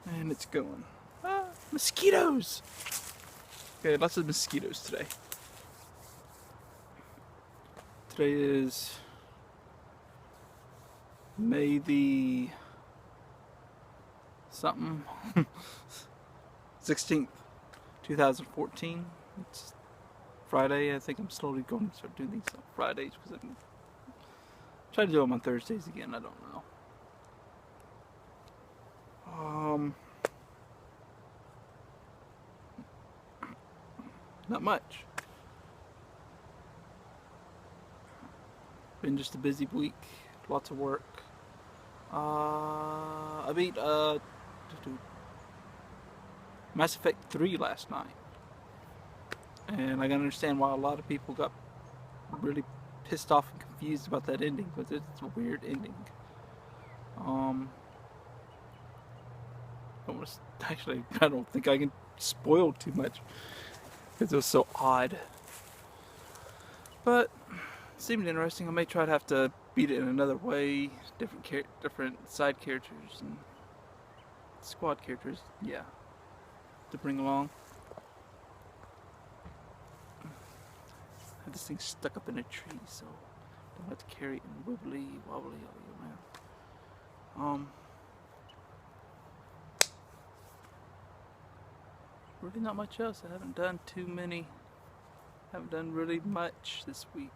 And it's going. Ah, mosquitoes! Okay, lots of mosquitoes today. Today is May the something 16th, 2014. It's Friday. I think I'm slowly going to start doing these on Fridays because I'm trying to do them on Thursdays again. I don't know. Not much. Been just a busy week. Lots of work. I beat Mass Effect 3 last night. And I can understand why a lot of people got really pissed off and confused about that ending, because it's a weird ending. Actually, I don't think I can spoil too much because it was so odd. But it seemed interesting. I may try to have to beat it in another way, different side characters and squad characters, yeah, to bring along. I have this thing stuck up in a tree, so don't have to carry it and wibbly wobbly around. Really not much else. I haven't done really much this week.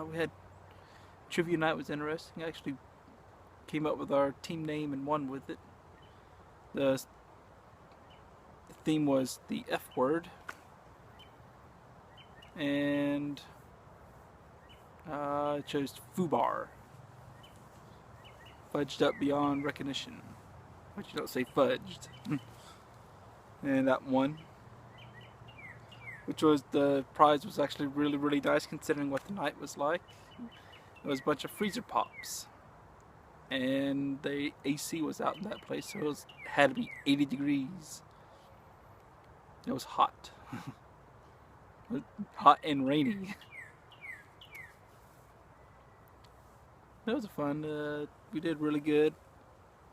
We had trivia night, was interesting. I actually came up with our team name and won with it. The theme was the F word, and I chose FUBAR, fudged up beyond recognition, but you don't say fudged. And that won, which was, the prize was actually really nice considering what the night was like. It was a bunch of freezer pops, and the AC was out in that place, so it had to be 80 degrees. It was hot. Hot and rainy. It was fun. We did really good.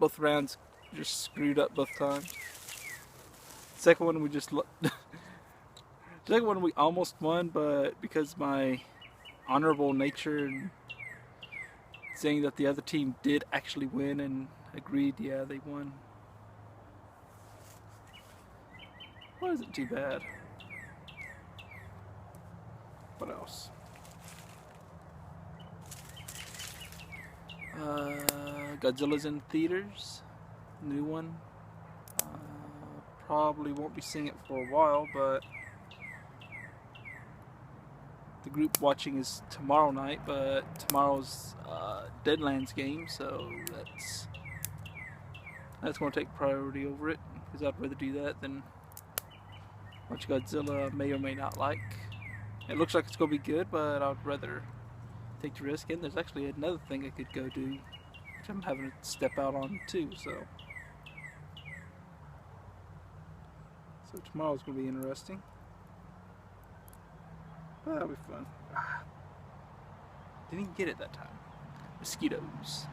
Both rounds just screwed up both times. Second one we just second one we almost won, but because my honorable nature and saying that the other team did actually win and agreed, yeah, they won. Wasn't too bad. What else? Godzilla's in theaters. New one. Probably won't be seeing it for a while, but the group watching is tomorrow night, but tomorrow's Deadlands game, so that's going to take priority over it, because I'd rather do that than watch Godzilla I may or may not like. It looks like it's going to be good, but I'd rather take the risk. And there's actually another thing I could go do, which I'm having to step out on too, so tomorrow's going to be interesting. But that'll be fun. Didn't even get it that time. Mosquitoes.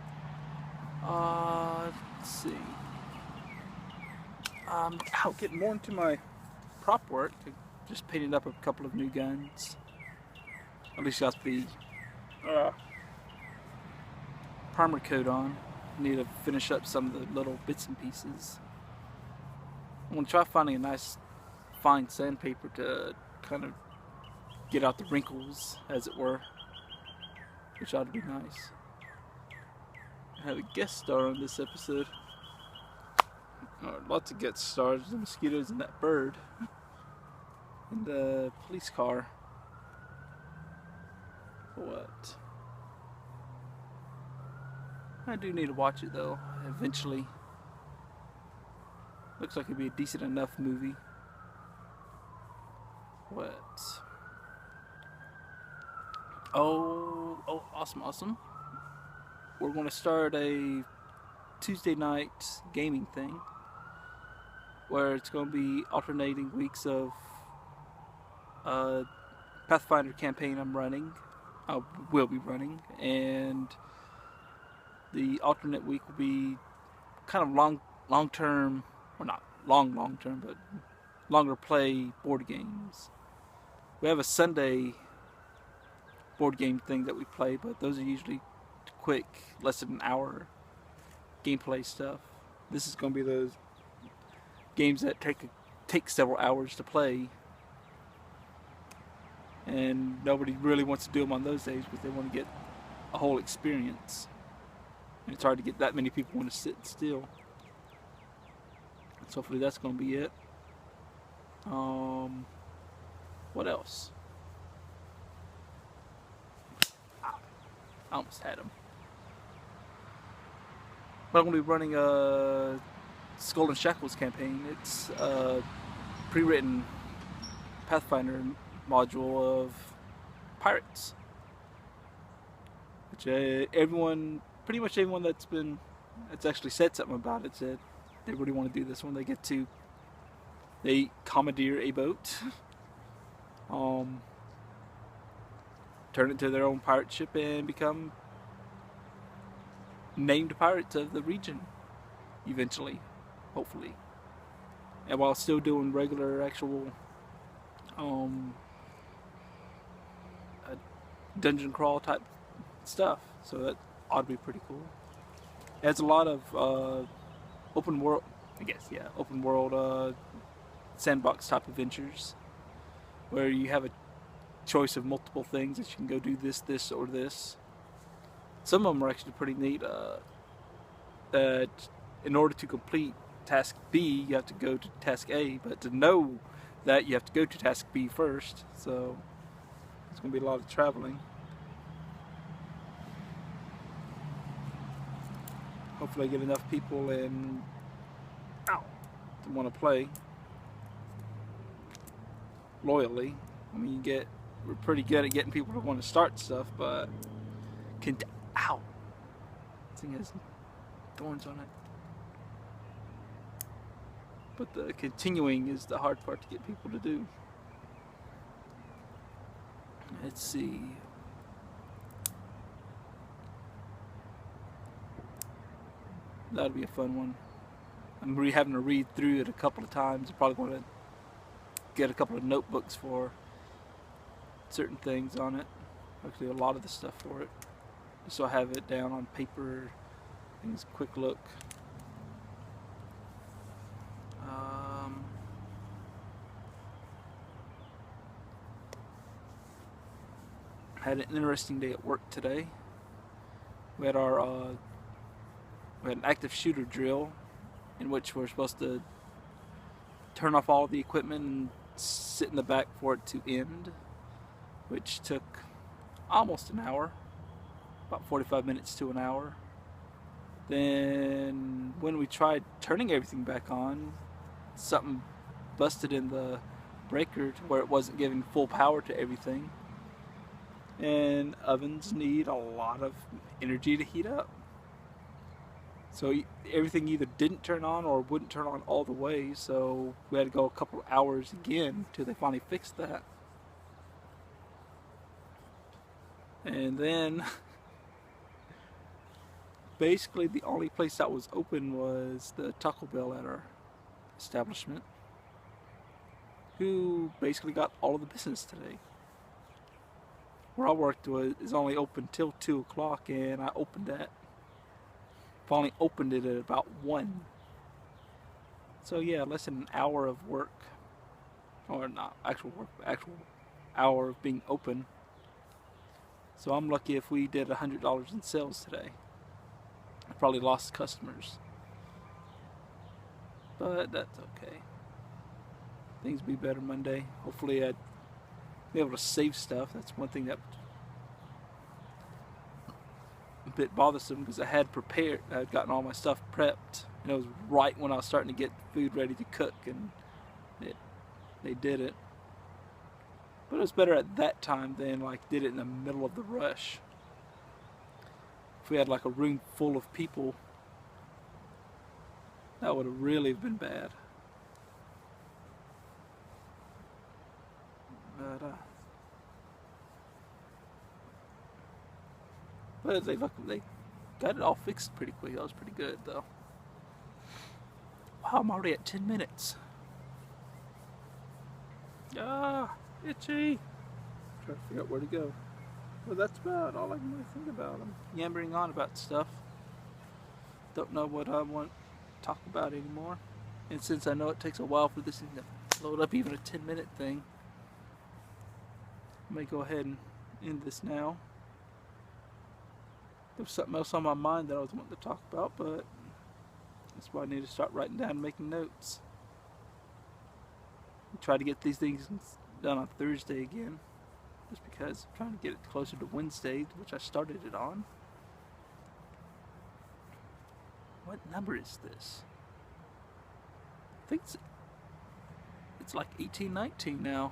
Let's see. Out getting more into my prop work. I just painted up a couple of new guns. At least got the primer coat on. Need to finish up some of the little bits and pieces. I'm going to try finding a nice fine sandpaper to kind of get out the wrinkles, as it were, which ought to be nice. I have a guest star on this episode. Lots of guest stars. The mosquitoes and that bird. And the police car. What? I do need to watch it though, eventually. Looks like it'd be a decent enough movie. What? Oh, awesome. We're going to start a Tuesday night gaming thing, where it's going to be alternating weeks of Pathfinder campaign I will be running, and the alternate week will be kind of long-term, or not long-term, but longer play board games. We have a Sunday board game thing that we play, but those are usually quick, less than an hour gameplay stuff. This is going to be those games that take several hours to play, and nobody really wants to do them on those days because they want to get a whole experience. And it's hard to get that many people want to sit still. So hopefully that's going to be it. What else? I almost had him. But I'm going to be running a Skull and Shackles campaign. It's a pre-written Pathfinder module of pirates, which pretty much everyone that's actually said something about it said they really want to do this one. They commandeer a boat, turn it into their own pirate ship, and become named pirates of the region eventually, hopefully, and while still doing regular actual dungeon crawl type stuff. So that ought to be pretty cool. It has a lot of open world sandbox type adventures where you have a choice of multiple things that you can go do this, or this. Some of them are actually pretty neat. That in order to complete task B, you have to go to task A, but to know that you have to go to task B first. So it's going to be a lot of traveling. Hopefully I get enough people in to want to play loyally. I mean, we're pretty good at getting people to want to start stuff, but this thing has thorns on it. But the continuing is the hard part to get people to do. Let's see. That'll be a fun one. I'm having to read through it a couple of times. I'm probably going to get a couple of notebooks for certain things on it. Actually, a lot of the stuff for it. Just so I have it down on paper. Things quick look. Had an interesting day at work today. We had an active shooter drill in which we're supposed to turn off all the equipment and sit in the back for it to end, which took almost an hour, about 45 minutes to an hour. Then when we tried turning everything back on, something busted in the breaker to where it wasn't giving full power to everything. And ovens need a lot of energy to heat up. So everything either didn't turn on or wouldn't turn on all the way, so we had to go a couple of hours again till they finally fixed that. And then basically the only place that was open was the Taco Bell at our establishment, who basically got all of the business today. Where I worked is only open till 2 o'clock, and I finally opened it at about 1. So yeah, less than an hour of work, or not actual work, actual hour of being open. So I'm lucky if we did $100 in sales today. I probably lost customers, but that's okay. Things will be better Monday. Hopefully I'd be able to save stuff. That's one thing that a bit bothersome, because I had gotten all my stuff prepped, and it was right when I was starting to get food ready to cook, and they did it. But it was better at that time than did it in the middle of the rush. If we had a room full of people, that would have really been bad. But they got it all fixed pretty quick. That was pretty good, though. Wow, I'm already at 10 minutes. Ah, itchy. Trying to figure out where to go. Well, that's about all I can really think about. I'm yammering on about stuff. Don't know what I want to talk about anymore. And since I know it takes a while for this thing to load up even a 10-minute thing, I may go ahead and end this now. There was something else on my mind that I was wanting to talk about, but that's why I need to start writing down and making notes. Try to get these things done on Thursday again, just because I'm trying to get it closer to Wednesday, which I started it on. What number is this? I think it's like 1819 now.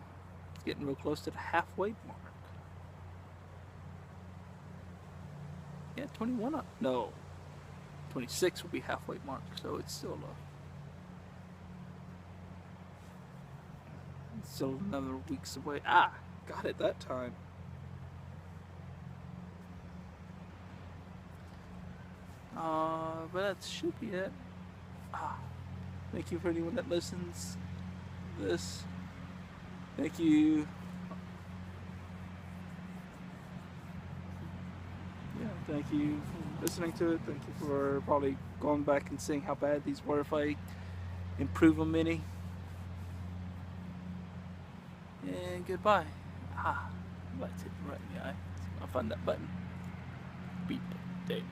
It's getting real close to the halfway mark. Yeah, 21 up. No, 26 will be halfway mark, so it's still another weeks away. Ah, got it that time. But that should be it. Thank you for anyone that listens to this. Thank you. Yeah, thank you for listening to it. Thank you for probably going back and seeing how bad these were if I improve them any. And goodbye. Lights hit me right in the eye. I'll find that button. Beep. Date.